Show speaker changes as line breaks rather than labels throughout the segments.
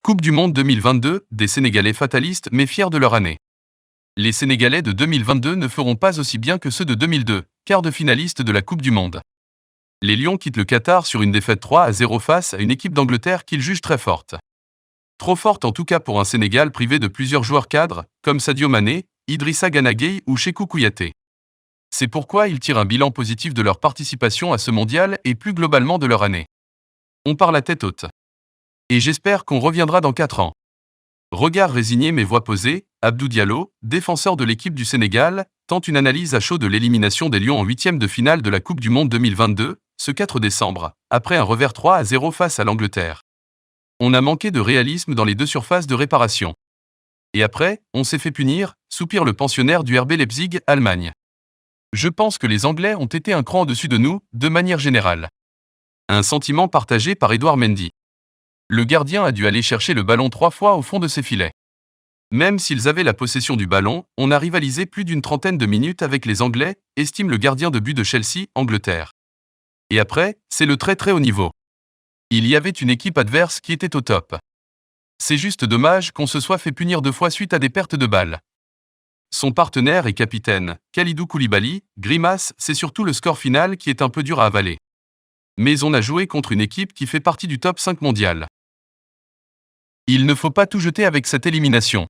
Coupe du Monde 2022, des Sénégalais fatalistes mais fiers de leur année. Les Sénégalais de 2022 ne feront pas aussi bien que ceux de 2002, quart de finaliste de la Coupe du Monde. Les Lions quittent le Qatar sur une défaite 3-0 face à une équipe d'Angleterre qu'ils jugent très forte. Trop forte en tout cas pour un Sénégal privé de plusieurs joueurs cadres, comme Sadio Mané, Idrissa Gana Gueye ou Cheikhou Kouyaté. C'est pourquoi ils tirent un bilan positif de leur participation à ce mondial et plus globalement de leur année. On part la tête haute. Et j'espère qu'on reviendra dans 4 ans. Regard résigné mais voix posée, Abdou Diallo, défenseur de l'équipe du Sénégal, tente une analyse à chaud de l'élimination des Lions en huitième de finale de la Coupe du Monde 2022, ce 4 décembre, après un revers 3-0 face à l'Angleterre. On a manqué de réalisme dans les deux surfaces de réparation. Et après, on s'est fait punir, soupire le pensionnaire du RB Leipzig, Allemagne. Je pense que les Anglais ont été un cran au-dessus de nous, de manière générale. Un sentiment partagé par Edouard Mendy. Le gardien a dû aller chercher le ballon 3 fois au fond de ses filets. Même s'ils avaient la possession du ballon, on a rivalisé plus d'une trentaine de minutes avec les Anglais, estime le gardien de but de Chelsea, Angleterre. Et après, c'est le très haut niveau. Il y avait une équipe adverse qui était au top. C'est juste dommage qu'on se soit fait punir 2 fois suite à des pertes de balles. Son partenaire et capitaine, Kalidou Koulibaly, grimace, c'est surtout le score final qui est un peu dur à avaler. Mais on a joué contre une équipe qui fait partie du top 5 mondial. Il ne faut pas tout jeter avec cette élimination.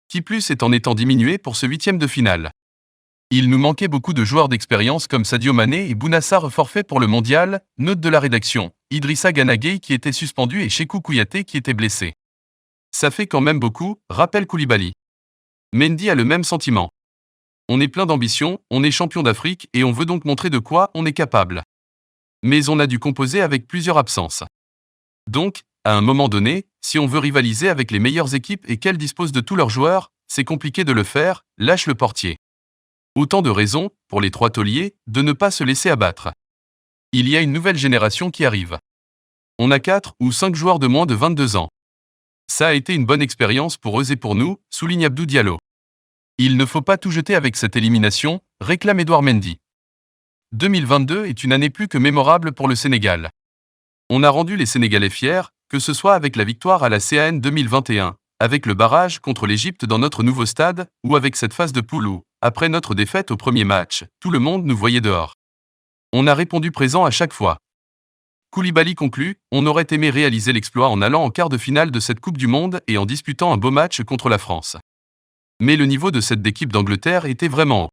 Qui plus est en étant diminué pour ce huitième de finale. Il nous manquait beaucoup de joueurs d'expérience comme Sadio Mané et Bounassar forfait pour le mondial, note de la rédaction, Idrissa Gana Gueye qui était suspendu et Cheikhou Kouyaté qui était blessé. Ça fait quand même beaucoup, rappelle Koulibaly. Mendy a le même sentiment. On est plein d'ambition, on est champion d'Afrique et on veut donc montrer de quoi on est capable. Mais on a dû composer avec plusieurs absences. Donc, à un moment donné, si on veut rivaliser avec les meilleures équipes et qu'elles disposent de tous leurs joueurs, c'est compliqué de le faire, lâche le portier. Autant de raisons, pour les 3 tauliers, de ne pas se laisser abattre. Il y a une nouvelle génération qui arrive. On a 4 ou 5 joueurs de moins de 22 ans. Ça a été une bonne expérience pour eux et pour nous, souligne Abdou Diallo. Il ne faut pas tout jeter avec cette élimination, réclame Edouard Mendy. 2022 est une année plus que mémorable pour le Sénégal. On a rendu les Sénégalais fiers, que ce soit avec la victoire à la CAN 2021, avec le barrage contre l'Égypte dans notre nouveau stade, ou avec cette phase de poule où, après notre défaite au premier match, tout le monde nous voyait dehors. On a répondu présent à chaque fois. Koulibaly conclut, on aurait aimé réaliser l'exploit en allant en quart de finale de cette Coupe du Monde et en disputant un beau match contre la France. Mais le niveau de cette équipe d'Angleterre était vraiment haut.